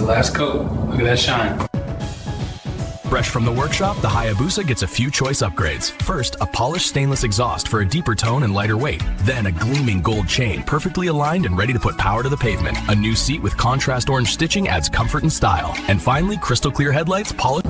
last coat. Look at that shine. Fresh from the workshop, the Hayabusa gets a few choice upgrades. First, a polished stainless exhaust for a deeper tone and lighter weight. Then a gleaming gold chain, perfectly aligned and ready to put power to the pavement. A new seat with contrast orange stitching adds comfort and style. And finally, crystal clear headlights, polished...